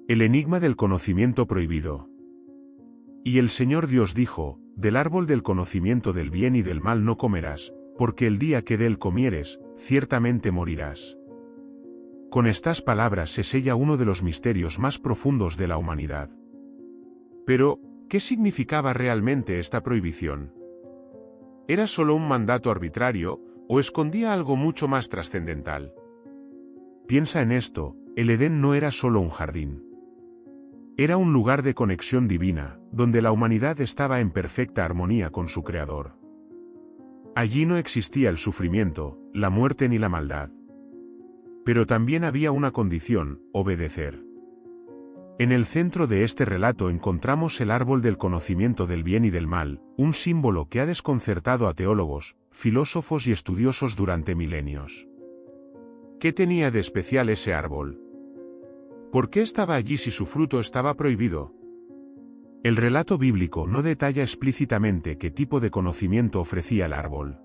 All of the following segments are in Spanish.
El enigma del conocimiento prohibido. Y el Señor Dios dijo: del árbol del conocimiento del bien y del mal no comerás, porque el día que de él comieres, ciertamente morirás. Con estas palabras se sella uno de los misterios más profundos de la humanidad. Pero, ¿qué significaba realmente esta prohibición? ¿Era solo un mandato arbitrario, o escondía algo mucho más trascendental? Piensa en esto: el Edén no era solo un jardín. Era un lugar de conexión divina, donde la humanidad estaba en perfecta armonía con su Creador. Allí no existía el sufrimiento, la muerte ni la maldad. Pero también había una condición: obedecer. En el centro de este relato encontramos el árbol del conocimiento del bien y del mal, un símbolo que ha desconcertado a teólogos, filósofos y estudiosos durante milenios. ¿Qué tenía de especial ese árbol? ¿Por qué estaba allí si su fruto estaba prohibido? El relato bíblico no detalla explícitamente qué tipo de conocimiento ofrecía el árbol.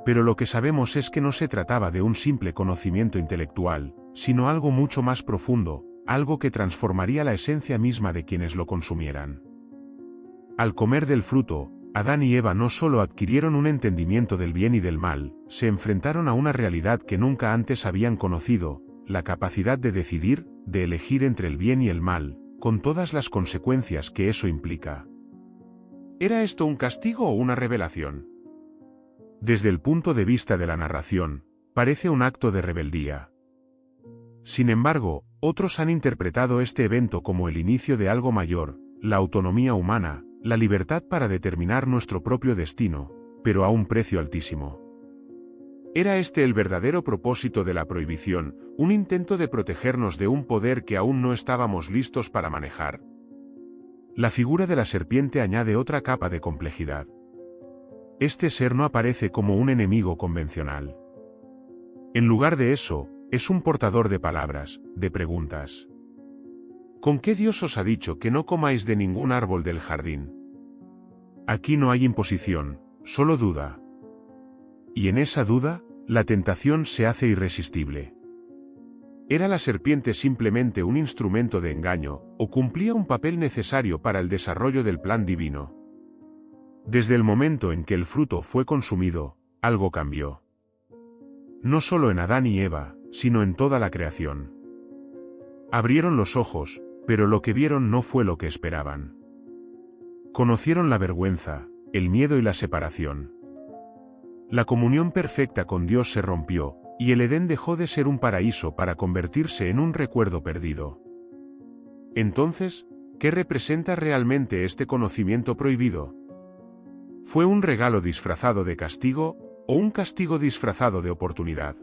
Pero lo que sabemos es que no se trataba de un simple conocimiento intelectual, sino algo mucho más profundo, algo que transformaría la esencia misma de quienes lo consumieran. Al comer del fruto, Adán y Eva no solo adquirieron un entendimiento del bien y del mal, se enfrentaron a una realidad que nunca antes habían conocido: la capacidad de decidir, de elegir entre el bien y el mal, con todas las consecuencias que eso implica. ¿Era esto un castigo o una revelación? Desde el punto de vista de la narración, parece un acto de rebeldía. Sin embargo, otros han interpretado este evento como el inicio de algo mayor: la autonomía humana, la libertad para determinar nuestro propio destino, pero a un precio altísimo. ¿Era este el verdadero propósito de la prohibición, un intento de protegernos de un poder que aún no estábamos listos para manejar? La figura de la serpiente añade otra capa de complejidad. Este ser no aparece como un enemigo convencional. En lugar de eso, es un portador de palabras, de preguntas. ¿Con qué Dios os ha dicho que no comáis de ningún árbol del jardín? Aquí no hay imposición, solo duda. Y en esa duda, la tentación se hace irresistible. ¿Era la serpiente simplemente un instrumento de engaño, o cumplía un papel necesario para el desarrollo del plan divino? Desde el momento en que el fruto fue consumido, algo cambió. No solo en Adán y Eva, sino en toda la creación. Abrieron los ojos, pero lo que vieron no fue lo que esperaban. Conocieron la vergüenza, el miedo y la separación. La comunión perfecta con Dios se rompió, y el Edén dejó de ser un paraíso para convertirse en un recuerdo perdido. Entonces, ¿qué representa realmente este conocimiento prohibido? ¿Fue un regalo disfrazado de castigo, o un castigo disfrazado de oportunidad?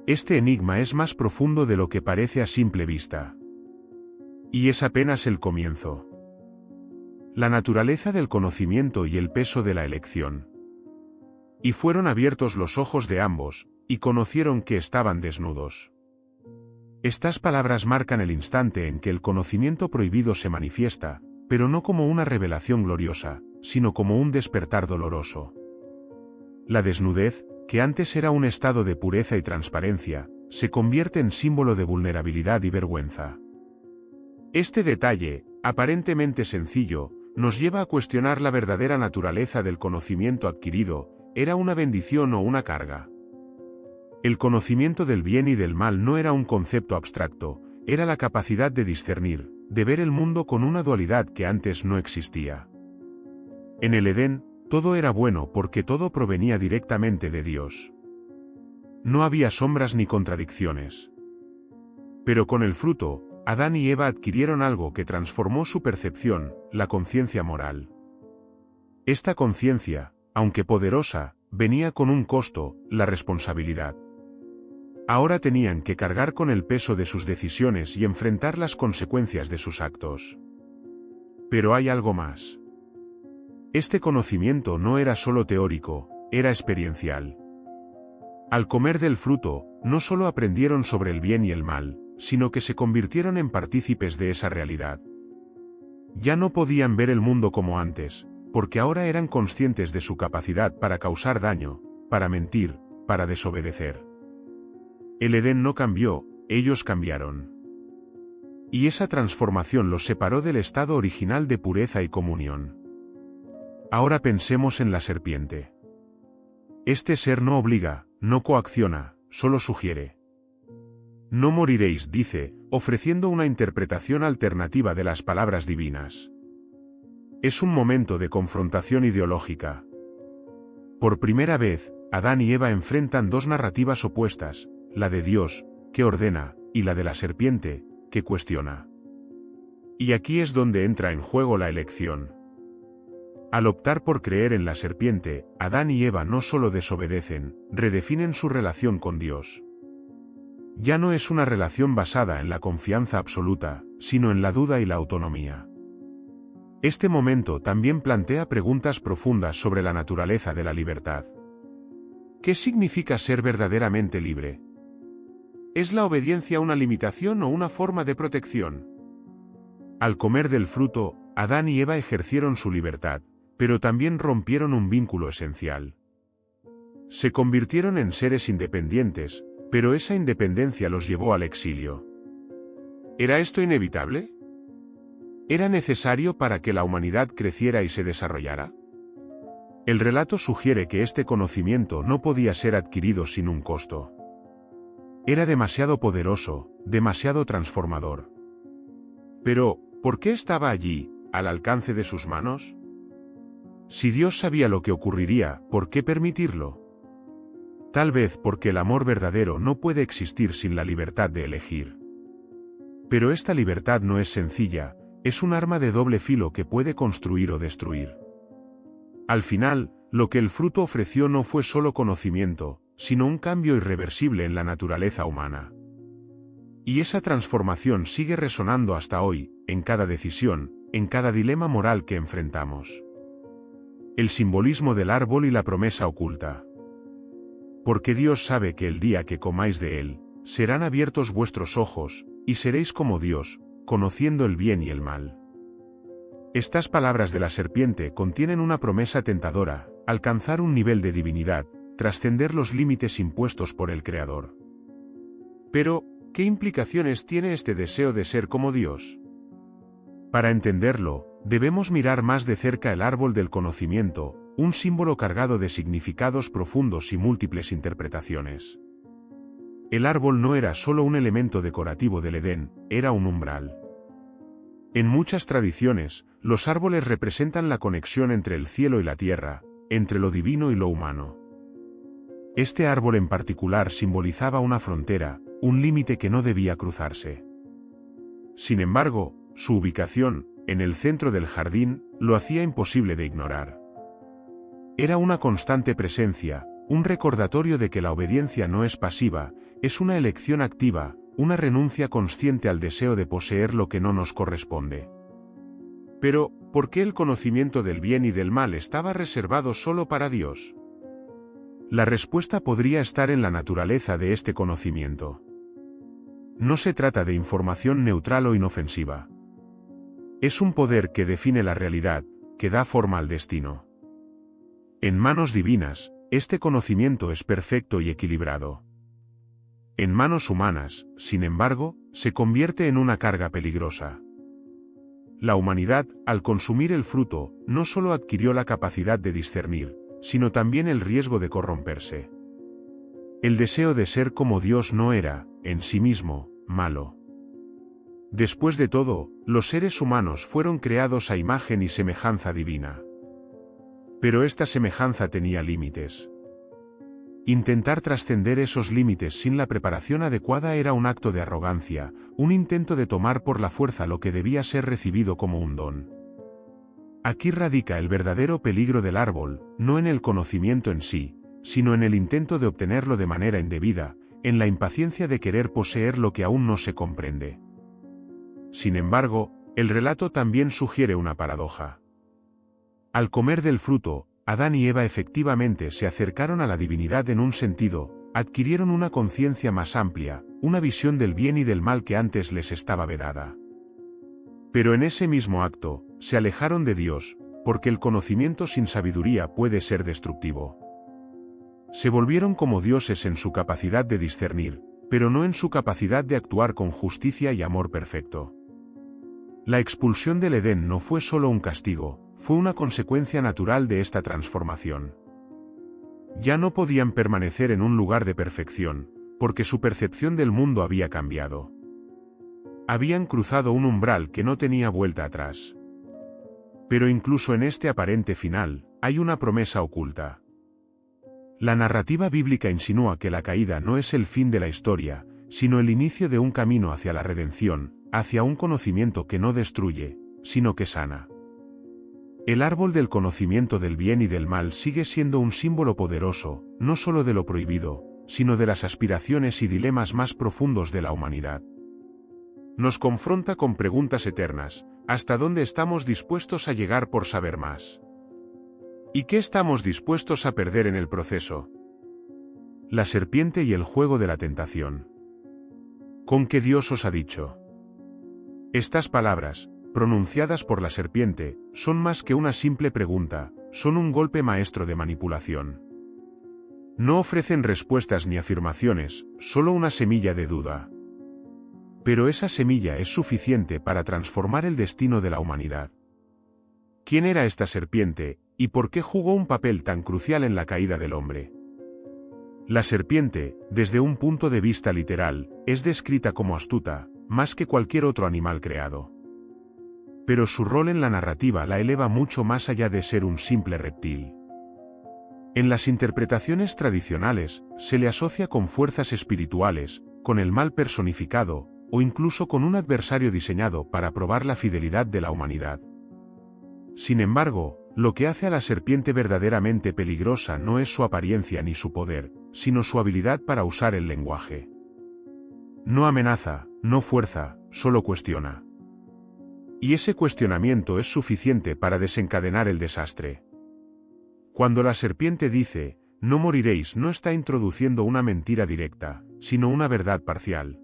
Este enigma es más profundo de lo que parece a simple vista. Y es apenas el comienzo. La naturaleza del conocimiento y el peso de la elección. Y fueron abiertos los ojos de ambos, y conocieron que estaban desnudos. Estas palabras marcan el instante en que el conocimiento prohibido se manifiesta, pero no como una revelación gloriosa, sino como un despertar doloroso. La desnudez, que antes era un estado de pureza y transparencia, se convierte en símbolo de vulnerabilidad y vergüenza. Este detalle, aparentemente sencillo, nos lleva a cuestionar la verdadera naturaleza del conocimiento adquirido: ¿era una bendición o una carga? El conocimiento del bien y del mal no era un concepto abstracto, era la capacidad de discernir, de ver el mundo con una dualidad que antes no existía. En el Edén, todo era bueno porque todo provenía directamente de Dios. No había sombras ni contradicciones. Pero con el fruto, Adán y Eva adquirieron algo que transformó su percepción: la conciencia moral. Esta conciencia, aunque poderosa, venía con un costo: la responsabilidad. Ahora tenían que cargar con el peso de sus decisiones y enfrentar las consecuencias de sus actos. Pero hay algo más. Este conocimiento no era solo teórico, era experiencial. Al comer del fruto, no solo aprendieron sobre el bien y el mal, sino que se convirtieron en partícipes de esa realidad. Ya no podían ver el mundo como antes, porque ahora eran conscientes de su capacidad para causar daño, para mentir, para desobedecer. El Edén no cambió, ellos cambiaron. Y esa transformación los separó del estado original de pureza y comunión. Ahora pensemos en la serpiente. Este ser no obliga, no coacciona, solo sugiere. No moriréis, dice, ofreciendo una interpretación alternativa de las palabras divinas. Es un momento de confrontación ideológica. Por primera vez, Adán y Eva enfrentan dos narrativas opuestas, la de Dios, que ordena, y la de la serpiente, que cuestiona. Y aquí es donde entra en juego la elección. Al optar por creer en la serpiente, Adán y Eva no solo desobedecen, redefinen su relación con Dios. Ya no es una relación basada en la confianza absoluta, sino en la duda y la autonomía. Este momento también plantea preguntas profundas sobre la naturaleza de la libertad. ¿Qué significa ser verdaderamente libre? ¿Es la obediencia una limitación o una forma de protección? Al comer del fruto, Adán y Eva ejercieron su libertad, pero también rompieron un vínculo esencial. Se convirtieron en seres independientes, pero esa independencia los llevó al exilio. ¿Era esto inevitable? ¿Era necesario para que la humanidad creciera y se desarrollara? El relato sugiere que este conocimiento no podía ser adquirido sin un costo. Era demasiado poderoso, demasiado transformador. Pero, ¿por qué estaba allí, al alcance de sus manos? Si Dios sabía lo que ocurriría, ¿por qué permitirlo? Tal vez porque el amor verdadero no puede existir sin la libertad de elegir. Pero esta libertad no es sencilla, es un arma de doble filo que puede construir o destruir. Al final, lo que el fruto ofreció no fue solo conocimiento, sino un cambio irreversible en la naturaleza humana. Y esa transformación sigue resonando hasta hoy, en cada decisión, en cada dilema moral que enfrentamos. El simbolismo del árbol y la promesa oculta. Porque Dios sabe que el día que comáis de él, serán abiertos vuestros ojos, y seréis como Dios, conociendo el bien y el mal. Estas palabras de la serpiente contienen una promesa tentadora, alcanzar un nivel de divinidad, trascender los límites impuestos por el Creador. Pero, ¿qué implicaciones tiene este deseo de ser como Dios? Para entenderlo, debemos mirar más de cerca el árbol del conocimiento, un símbolo cargado de significados profundos y múltiples interpretaciones. El árbol no era solo un elemento decorativo del Edén, era un umbral. En muchas tradiciones, los árboles representan la conexión entre el cielo y la tierra, entre lo divino y lo humano. Este árbol en particular simbolizaba una frontera, un límite que no debía cruzarse. Sin embargo, su ubicación, en el centro del jardín, lo hacía imposible de ignorar. Era una constante presencia, un recordatorio de que la obediencia no es pasiva, es una elección activa, una renuncia consciente al deseo de poseer lo que no nos corresponde. Pero, ¿por qué el conocimiento del bien y del mal estaba reservado solo para Dios? La respuesta podría estar en la naturaleza de este conocimiento. No se trata de información neutral o inofensiva. Es un poder que define la realidad, que da forma al destino. En manos divinas, este conocimiento es perfecto y equilibrado. En manos humanas, sin embargo, se convierte en una carga peligrosa. La humanidad, al consumir el fruto, no solo adquirió la capacidad de discernir, sino también el riesgo de corromperse. El deseo de ser como Dios no era, en sí mismo, malo. Después de todo, los seres humanos fueron creados a imagen y semejanza divina. Pero esta semejanza tenía límites. Intentar trascender esos límites sin la preparación adecuada era un acto de arrogancia, un intento de tomar por la fuerza lo que debía ser recibido como un don. Aquí radica el verdadero peligro del árbol, no en el conocimiento en sí, sino en el intento de obtenerlo de manera indebida, en la impaciencia de querer poseer lo que aún no se comprende. Sin embargo, el relato también sugiere una paradoja. Al comer del fruto, Adán y Eva efectivamente se acercaron a la divinidad en un sentido, adquirieron una conciencia más amplia, una visión del bien y del mal que antes les estaba vedada. Pero en ese mismo acto, se alejaron de Dios, porque el conocimiento sin sabiduría puede ser destructivo. Se volvieron como dioses en su capacidad de discernir, pero no en su capacidad de actuar con justicia y amor perfecto. La expulsión del Edén no fue solo un castigo, fue una consecuencia natural de esta transformación. Ya no podían permanecer en un lugar de perfección, porque su percepción del mundo había cambiado. Habían cruzado un umbral que no tenía vuelta atrás. Pero incluso en este aparente final, hay una promesa oculta. La narrativa bíblica insinúa que la caída no es el fin de la historia, sino el inicio de un camino hacia la redención, hacia un conocimiento que no destruye, sino que sana. El árbol del conocimiento del bien y del mal sigue siendo un símbolo poderoso, no solo de lo prohibido, sino de las aspiraciones y dilemas más profundos de la humanidad. Nos confronta con preguntas eternas: ¿hasta dónde estamos dispuestos a llegar por saber más? ¿Y qué estamos dispuestos a perder en el proceso? La serpiente y el juego de la tentación. ¿Con qué Dios os ha dicho? Estas palabras, pronunciadas por la serpiente, son más que una simple pregunta, son un golpe maestro de manipulación. No ofrecen respuestas ni afirmaciones, solo una semilla de duda. Pero esa semilla es suficiente para transformar el destino de la humanidad. ¿Quién era esta serpiente, y por qué jugó un papel tan crucial en la caída del hombre? La serpiente, desde un punto de vista literal, es descrita como astuta, más que cualquier otro animal creado. Pero su rol en la narrativa la eleva mucho más allá de ser un simple reptil. En las interpretaciones tradicionales, se le asocia con fuerzas espirituales, con el mal personificado, o incluso con un adversario diseñado para probar la fidelidad de la humanidad. Sin embargo, lo que hace a la serpiente verdaderamente peligrosa no es su apariencia ni su poder, sino su habilidad para usar el lenguaje. No amenaza, no fuerza, solo cuestiona. Y ese cuestionamiento es suficiente para desencadenar el desastre. Cuando la serpiente dice, no moriréis, no está introduciendo una mentira directa, sino una verdad parcial.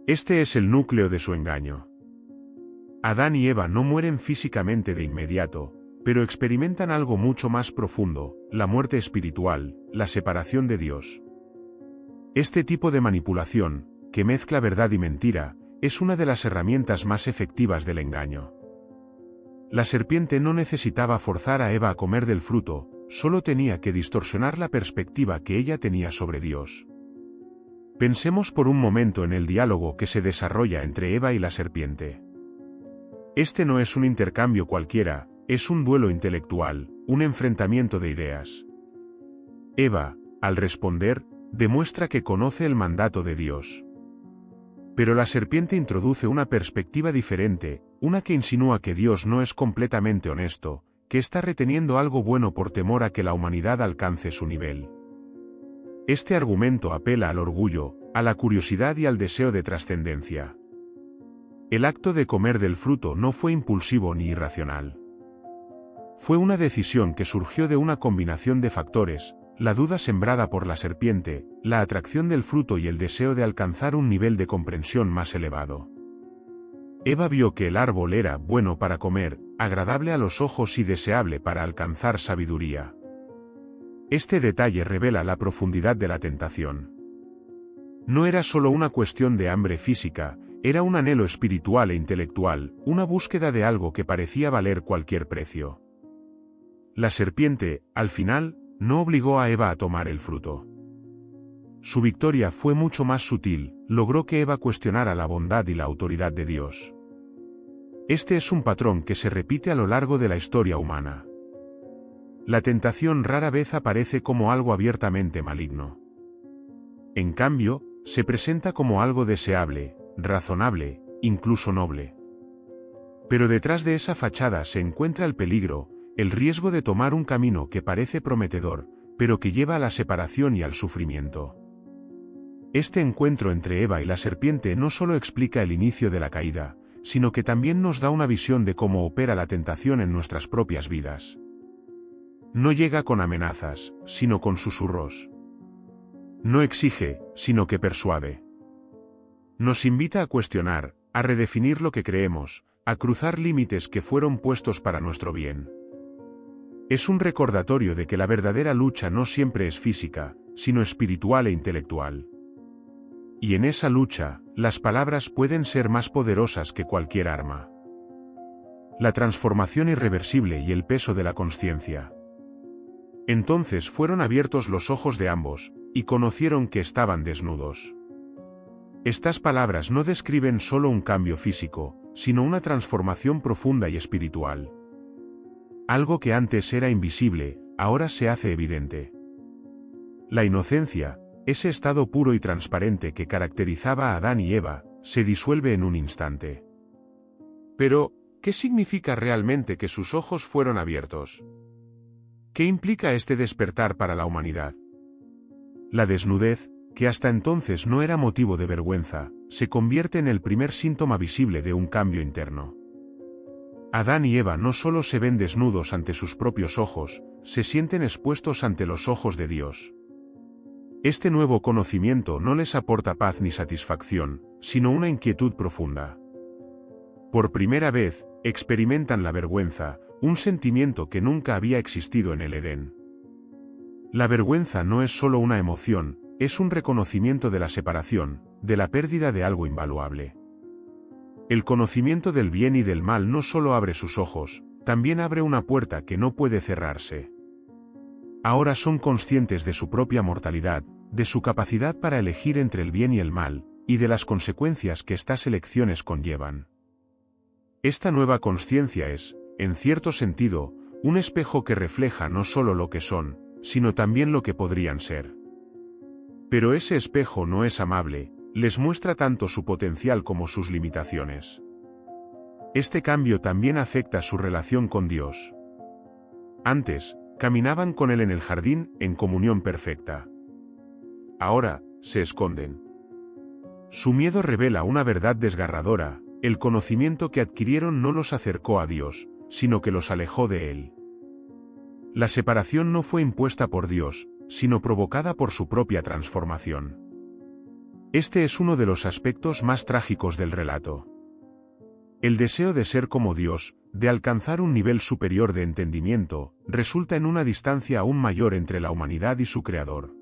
Este es el núcleo de su engaño. Adán y Eva no mueren físicamente de inmediato, pero experimentan algo mucho más profundo, la muerte espiritual, la separación de Dios. Este tipo de manipulación, que mezcla verdad y mentira, es una de las herramientas más efectivas del engaño. La serpiente no necesitaba forzar a Eva a comer del fruto, solo tenía que distorsionar la perspectiva que ella tenía sobre Dios. Pensemos por un momento en el diálogo que se desarrolla entre Eva y la serpiente. Este no es un intercambio cualquiera, es un duelo intelectual, un enfrentamiento de ideas. Eva, al responder, demuestra que conoce el mandato de Dios. Pero la serpiente introduce una perspectiva diferente, una que insinúa que Dios no es completamente honesto, que está reteniendo algo bueno por temor a que la humanidad alcance su nivel. Este argumento apela al orgullo, a la curiosidad y al deseo de trascendencia. El acto de comer del fruto no fue impulsivo ni irracional. Fue una decisión que surgió de una combinación de factores: la duda sembrada por la serpiente, la atracción del fruto y el deseo de alcanzar un nivel de comprensión más elevado. Eva vio que el árbol era bueno para comer, agradable a los ojos y deseable para alcanzar sabiduría. Este detalle revela la profundidad de la tentación. No era solo una cuestión de hambre física, era un anhelo espiritual e intelectual, una búsqueda de algo que parecía valer cualquier precio. La serpiente, al final, no obligó a Eva a tomar el fruto. Su victoria fue mucho más sutil, logró que Eva cuestionara la bondad y la autoridad de Dios. Este es un patrón que se repite a lo largo de la historia humana. La tentación rara vez aparece como algo abiertamente maligno. En cambio, se presenta como algo deseable, razonable, incluso noble. Pero detrás de esa fachada se encuentra el peligro, el riesgo de tomar un camino que parece prometedor, pero que lleva a la separación y al sufrimiento. Este encuentro entre Eva y la serpiente no solo explica el inicio de la caída, sino que también nos da una visión de cómo opera la tentación en nuestras propias vidas. No llega con amenazas, sino con susurros. No exige, sino que persuade. Nos invita a cuestionar, a redefinir lo que creemos, a cruzar límites que fueron puestos para nuestro bien. Es un recordatorio de que la verdadera lucha no siempre es física, sino espiritual e intelectual. Y en esa lucha, las palabras pueden ser más poderosas que cualquier arma. La transformación irreversible y el peso de la consciencia. Entonces fueron abiertos los ojos de ambos, y conocieron que estaban desnudos. Estas palabras no describen solo un cambio físico, sino una transformación profunda y espiritual. Algo que antes era invisible, ahora se hace evidente. La inocencia, ese estado puro y transparente que caracterizaba a Adán y Eva, se disuelve en un instante. Pero, ¿qué significa realmente que sus ojos fueron abiertos? ¿Qué implica este despertar para la humanidad? La desnudez, que hasta entonces no era motivo de vergüenza, se convierte en el primer síntoma visible de un cambio interno. Adán y Eva no solo se ven desnudos ante sus propios ojos, se sienten expuestos ante los ojos de Dios. Este nuevo conocimiento no les aporta paz ni satisfacción, sino una inquietud profunda. Por primera vez, experimentan la vergüenza, un sentimiento que nunca había existido en el Edén. La vergüenza no es solo una emoción, es un reconocimiento de la separación, de la pérdida de algo invaluable. El conocimiento del bien y del mal no solo abre sus ojos, también abre una puerta que no puede cerrarse. Ahora son conscientes de su propia mortalidad, de su capacidad para elegir entre el bien y el mal, y de las consecuencias que estas elecciones conllevan. Esta nueva consciencia es, en cierto sentido, un espejo que refleja no solo lo que son, sino también lo que podrían ser. Pero ese espejo no es amable, les muestra tanto su potencial como sus limitaciones. Este cambio también afecta su relación con Dios. Antes, caminaban con Él en el jardín, en comunión perfecta. Ahora, se esconden. Su miedo revela una verdad desgarradora: el conocimiento que adquirieron no los acercó a Dios, sino que los alejó de Él. La separación no fue impuesta por Dios, sino provocada por su propia transformación. Este es uno de los aspectos más trágicos del relato. El deseo de ser como Dios, de alcanzar un nivel superior de entendimiento, resulta en una distancia aún mayor entre la humanidad y su Creador.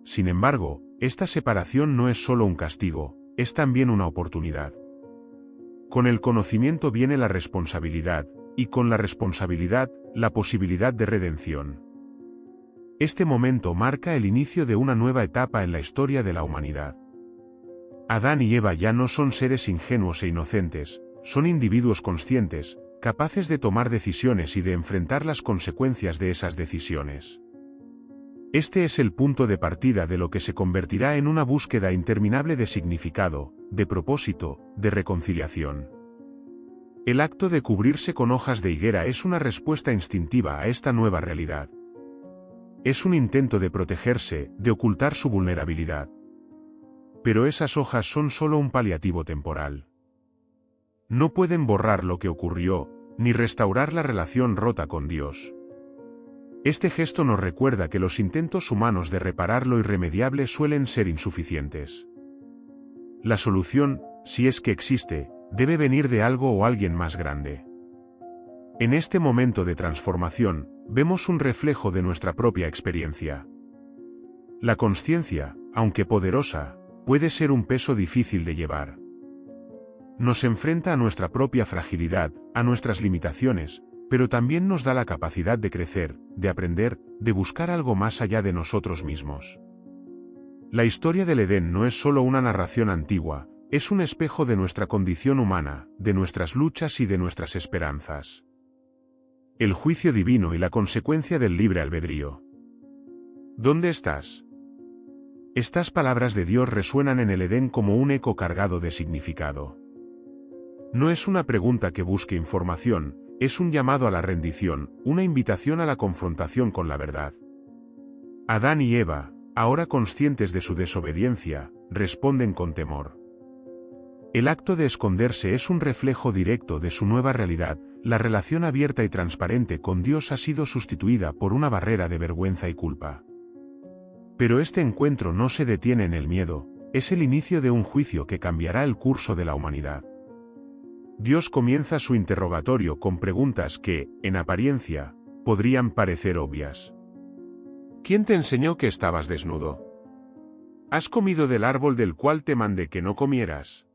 Sin embargo, esta separación no es solo un castigo, es también una oportunidad. Con el conocimiento viene la responsabilidad, y con la responsabilidad, la posibilidad de redención. Este momento marca el inicio de una nueva etapa en la historia de la humanidad. Adán y Eva ya no son seres ingenuos e inocentes, son individuos conscientes, capaces de tomar decisiones y de enfrentar las consecuencias de esas decisiones. Este es el punto de partida de lo que se convertirá en una búsqueda interminable de significado, de propósito, de reconciliación. El acto de cubrirse con hojas de higuera es una respuesta instintiva a esta nueva realidad. Es un intento de protegerse, de ocultar su vulnerabilidad. Pero esas hojas son solo un paliativo temporal. No pueden borrar lo que ocurrió, ni restaurar la relación rota con Dios. Este gesto nos recuerda que los intentos humanos de reparar lo irremediable suelen ser insuficientes. La solución, si es que existe, debe venir de algo o alguien más grande. En este momento de transformación, vemos un reflejo de nuestra propia experiencia. La consciencia, aunque poderosa, puede ser un peso difícil de llevar. Nos enfrenta a nuestra propia fragilidad, a nuestras limitaciones, pero también nos da la capacidad de crecer, de aprender, de buscar algo más allá de nosotros mismos. La historia del Edén no es solo una narración antigua, es un espejo de nuestra condición humana, de nuestras luchas y de nuestras esperanzas. El juicio divino y la consecuencia del libre albedrío. ¿Dónde estás? Estas palabras de Dios resuenan en el Edén como un eco cargado de significado. No es una pregunta que busque información, es un llamado a la rendición, una invitación a la confrontación con la verdad. Adán y Eva, ahora conscientes de su desobediencia, responden con temor. El acto de esconderse es un reflejo directo de su nueva realidad. La relación abierta y transparente con Dios ha sido sustituida por una barrera de vergüenza y culpa. Pero este encuentro no se detiene en el miedo, es el inicio de un juicio que cambiará el curso de la humanidad. Dios comienza su interrogatorio con preguntas que, en apariencia, podrían parecer obvias. ¿Quién te enseñó que estabas desnudo? ¿Has comido del árbol del cual te mandé que no comieras?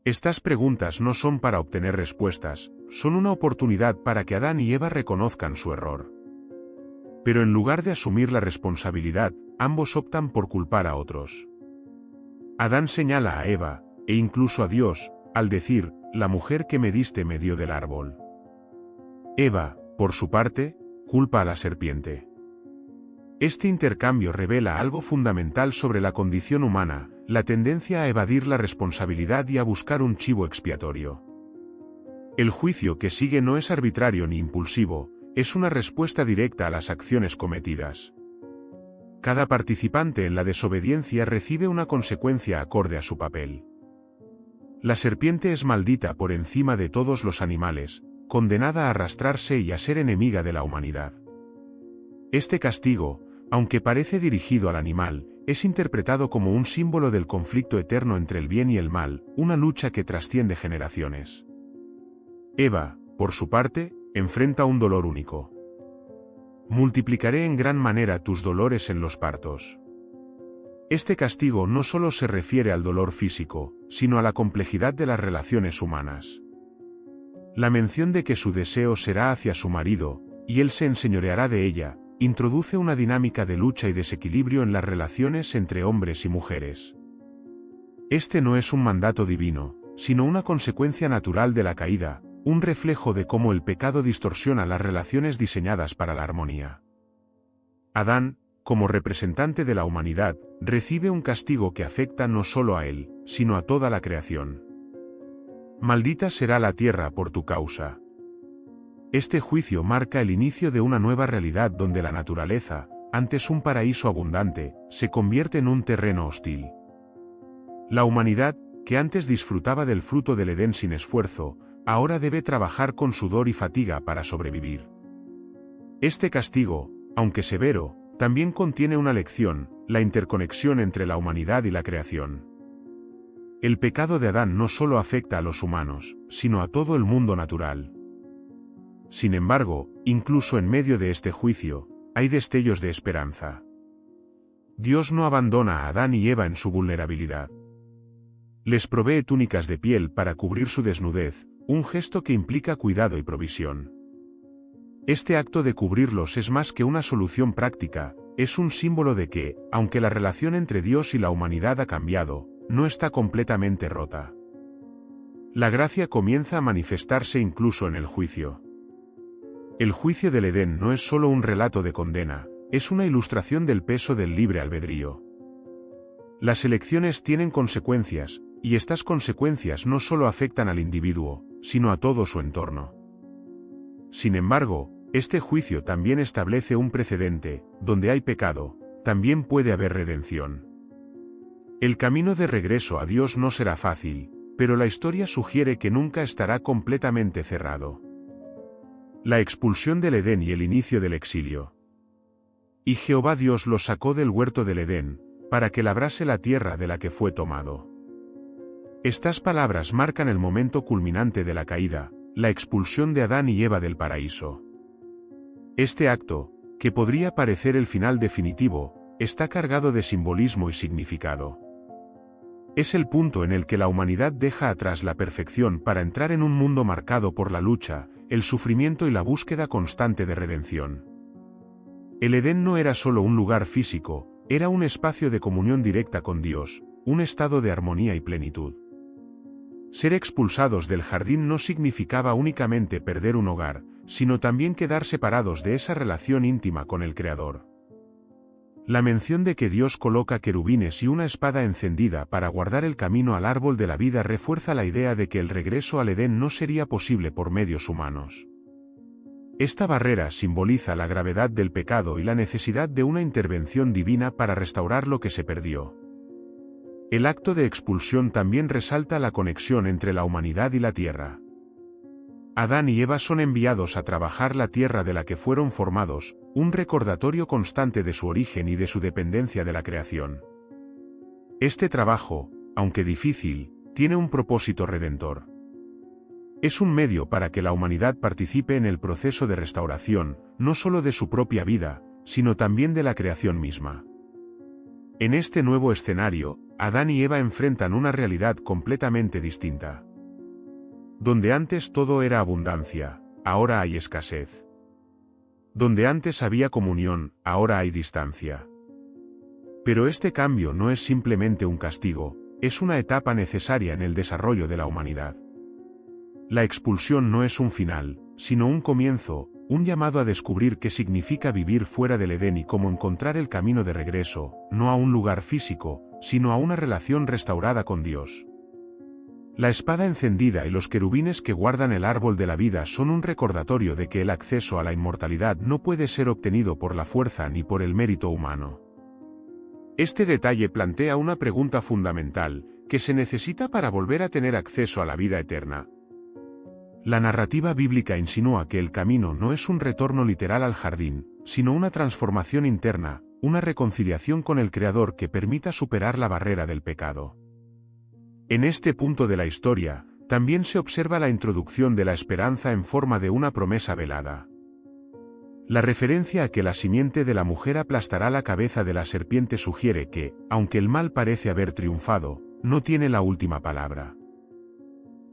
Estas preguntas no son para obtener respuestas, son una oportunidad para que Adán y Eva reconozcan su error. Pero en lugar de asumir la responsabilidad, ambos optan por culpar a otros. Adán señala a Eva, e incluso a Dios, al decir, la mujer que me diste me dio del árbol. Eva, por su parte, culpa a la serpiente. Este intercambio revela algo fundamental sobre la condición humana, la tendencia a evadir la responsabilidad y a buscar un chivo expiatorio. El juicio que sigue no es arbitrario ni impulsivo, es una respuesta directa a las acciones cometidas. Cada participante en la desobediencia recibe una consecuencia acorde a su papel. La serpiente es maldita por encima de todos los animales, condenada a arrastrarse y a ser enemiga de la humanidad. Este castigo, aunque parece dirigido al animal, es interpretado como un símbolo del conflicto eterno entre el bien y el mal, una lucha que trasciende generaciones. Eva, por su parte, enfrenta un dolor único. Multiplicaré en gran manera tus dolores en los partos. Este castigo no solo se refiere al dolor físico, sino a la complejidad de las relaciones humanas. La mención de que su deseo será hacia su marido, y él se enseñoreará de ella, introduce una dinámica de lucha y desequilibrio en las relaciones entre hombres y mujeres. Este no es un mandato divino, sino una consecuencia natural de la caída, un reflejo de cómo el pecado distorsiona las relaciones diseñadas para la armonía. Adán, como representante de la humanidad, recibe un castigo que afecta no solo a él, sino a toda la creación. Maldita será la tierra por tu causa. Este juicio marca el inicio de una nueva realidad donde la naturaleza, antes un paraíso abundante, se convierte en un terreno hostil. La humanidad, que antes disfrutaba del fruto del Edén sin esfuerzo, ahora debe trabajar con sudor y fatiga para sobrevivir. Este castigo, aunque severo, también contiene una lección, la interconexión entre la humanidad y la creación. El pecado de Adán no solo afecta a los humanos, sino a todo el mundo natural. Sin embargo, incluso en medio de este juicio, hay destellos de esperanza. Dios no abandona a Adán y Eva en su vulnerabilidad. Les provee túnicas de piel para cubrir su desnudez, un gesto que implica cuidado y provisión. Este acto de cubrirlos es más que una solución práctica, es un símbolo de que, aunque la relación entre Dios y la humanidad ha cambiado, no está completamente rota. La gracia comienza a manifestarse incluso en el juicio. El juicio del Edén no es solo un relato de condena, es una ilustración del peso del libre albedrío. Las elecciones tienen consecuencias, y estas consecuencias no solo afectan al individuo, sino a todo su entorno. Sin embargo, este juicio también establece un precedente: donde hay pecado, también puede haber redención. El camino de regreso a Dios no será fácil, pero la historia sugiere que nunca estará completamente cerrado. La expulsión del Edén y el inicio del exilio. Y Jehová Dios los sacó del huerto del Edén, para que labrase la tierra de la que fue tomado. Estas palabras marcan el momento culminante de la caída, la expulsión de Adán y Eva del paraíso. Este acto, que podría parecer el final definitivo, está cargado de simbolismo y significado. Es el punto en el que la humanidad deja atrás la perfección para entrar en un mundo marcado por la lucha, el sufrimiento y la búsqueda constante de redención. El Edén no era solo un lugar físico, era un espacio de comunión directa con Dios, un estado de armonía y plenitud. Ser expulsados del jardín no significaba únicamente perder un hogar, sino también quedar separados de esa relación íntima con el Creador. La mención de que Dios coloca querubines y una espada encendida para guardar el camino al árbol de la vida refuerza la idea de que el regreso al Edén no sería posible por medios humanos. Esta barrera simboliza la gravedad del pecado y la necesidad de una intervención divina para restaurar lo que se perdió. El acto de expulsión también resalta la conexión entre la humanidad y la tierra. Adán y Eva son enviados a trabajar la tierra de la que fueron formados, un recordatorio constante de su origen y de su dependencia de la creación. Este trabajo, aunque difícil, tiene un propósito redentor. Es un medio para que la humanidad participe en el proceso de restauración, no solo de su propia vida, sino también de la creación misma. En este nuevo escenario, Adán y Eva enfrentan una realidad completamente distinta. Donde antes todo era abundancia, ahora hay escasez. Donde antes había comunión, ahora hay distancia. Pero este cambio no es simplemente un castigo, es una etapa necesaria en el desarrollo de la humanidad. La expulsión no es un final, sino un comienzo, un llamado a descubrir qué significa vivir fuera del Edén y cómo encontrar el camino de regreso, no a un lugar físico, sino a una relación restaurada con Dios. La espada encendida y los querubines que guardan el árbol de la vida son un recordatorio de que el acceso a la inmortalidad no puede ser obtenido por la fuerza ni por el mérito humano. Este detalle plantea una pregunta fundamental, ¿qué se necesita para volver a tener acceso a la vida eterna? La narrativa bíblica insinúa que el camino no es un retorno literal al jardín, sino una transformación interna, una reconciliación con el Creador que permita superar la barrera del pecado. En este punto de la historia, también se observa la introducción de la esperanza en forma de una promesa velada. La referencia a que la simiente de la mujer aplastará la cabeza de la serpiente sugiere que, aunque el mal parece haber triunfado, no tiene la última palabra.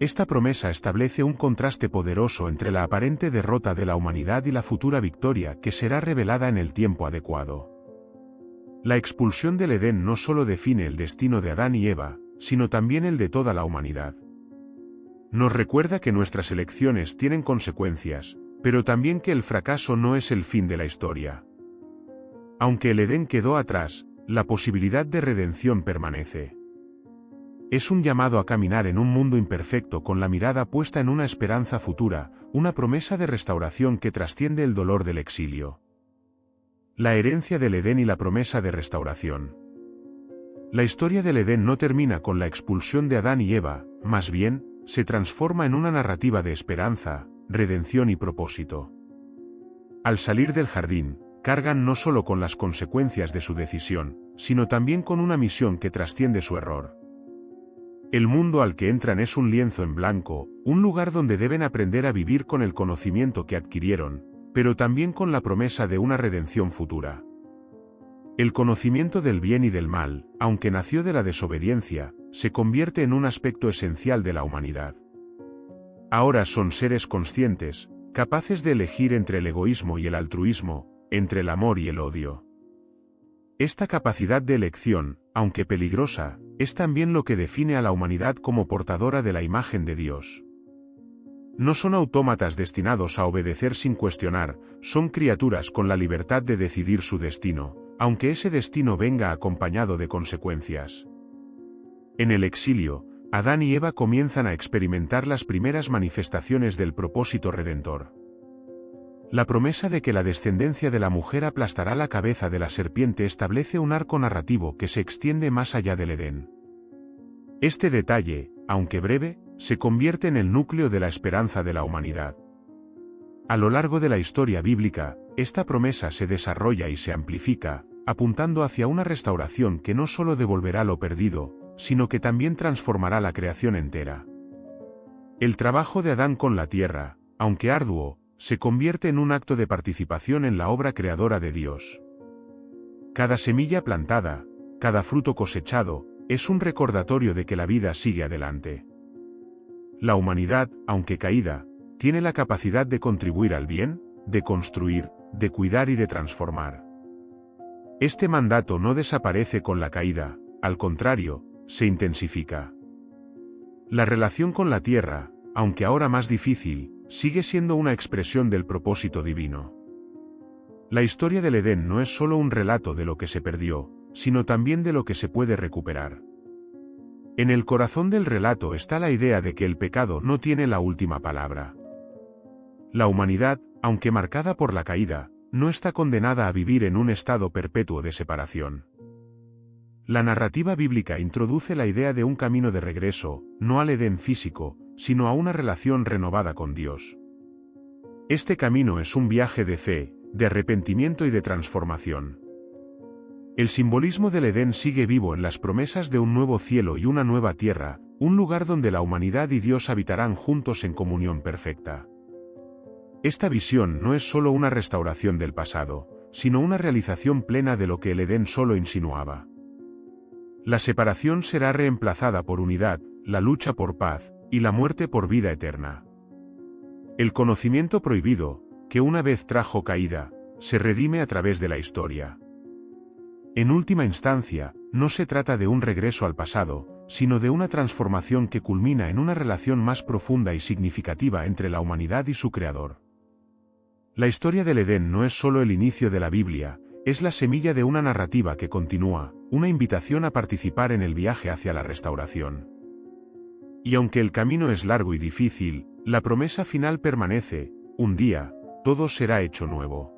Esta promesa establece un contraste poderoso entre la aparente derrota de la humanidad y la futura victoria que será revelada en el tiempo adecuado. La expulsión del Edén no solo define el destino de Adán y Eva, sino también el de toda la humanidad. Nos recuerda que nuestras elecciones tienen consecuencias, pero también que el fracaso no es el fin de la historia. Aunque el Edén quedó atrás, la posibilidad de redención permanece. Es un llamado a caminar en un mundo imperfecto con la mirada puesta en una esperanza futura, una promesa de restauración que trasciende el dolor del exilio. La herencia del Edén y la promesa de restauración. La historia del Edén no termina con la expulsión de Adán y Eva, más bien, se transforma en una narrativa de esperanza, redención y propósito. Al salir del jardín, cargan no solo con las consecuencias de su decisión, sino también con una misión que trasciende su error. El mundo al que entran es un lienzo en blanco, un lugar donde deben aprender a vivir con el conocimiento que adquirieron, pero también con la promesa de una redención futura. El conocimiento del bien y del mal, aunque nació de la desobediencia, se convierte en un aspecto esencial de la humanidad. Ahora son seres conscientes, capaces de elegir entre el egoísmo y el altruismo, entre el amor y el odio. Esta capacidad de elección, aunque peligrosa, es también lo que define a la humanidad como portadora de la imagen de Dios. No son autómatas destinados a obedecer sin cuestionar, son criaturas con la libertad de decidir su destino, aunque ese destino venga acompañado de consecuencias. En el exilio, Adán y Eva comienzan a experimentar las primeras manifestaciones del propósito redentor. La promesa de que la descendencia de la mujer aplastará la cabeza de la serpiente establece un arco narrativo que se extiende más allá del Edén. Este detalle, aunque breve, se convierte en el núcleo de la esperanza de la humanidad. A lo largo de la historia bíblica, esta promesa se desarrolla y se amplifica, apuntando hacia una restauración que no solo devolverá lo perdido, sino que también transformará la creación entera. El trabajo de Adán con la tierra, aunque arduo, se convierte en un acto de participación en la obra creadora de Dios. Cada semilla plantada, cada fruto cosechado, es un recordatorio de que la vida sigue adelante. La humanidad, aunque caída, tiene la capacidad de contribuir al bien, de construir, de cuidar y de transformar. Este mandato no desaparece con la caída, al contrario, se intensifica. La relación con la tierra, aunque ahora más difícil, sigue siendo una expresión del propósito divino. La historia del Edén no es solo un relato de lo que se perdió, sino también de lo que se puede recuperar. En el corazón del relato está la idea de que el pecado no tiene la última palabra. La humanidad, aunque marcada por la caída, no está condenada a vivir en un estado perpetuo de separación. La narrativa bíblica introduce la idea de un camino de regreso, no al Edén físico, sino a una relación renovada con Dios. Este camino es un viaje de fe, de arrepentimiento y de transformación. El simbolismo del Edén sigue vivo en las promesas de un nuevo cielo y una nueva tierra, un lugar donde la humanidad y Dios habitarán juntos en comunión perfecta. Esta visión no es solo una restauración del pasado, sino una realización plena de lo que el Edén solo insinuaba. La separación será reemplazada por unidad, la lucha por paz, y la muerte por vida eterna. El conocimiento prohibido, que una vez trajo caída, se redime a través de la historia. En última instancia, no se trata de un regreso al pasado, sino de una transformación que culmina en una relación más profunda y significativa entre la humanidad y su Creador. La historia del Edén no es solo el inicio de la Biblia, es la semilla de una narrativa que continúa, una invitación a participar en el viaje hacia la restauración. Y aunque el camino es largo y difícil, la promesa final permanece: un día, todo será hecho nuevo.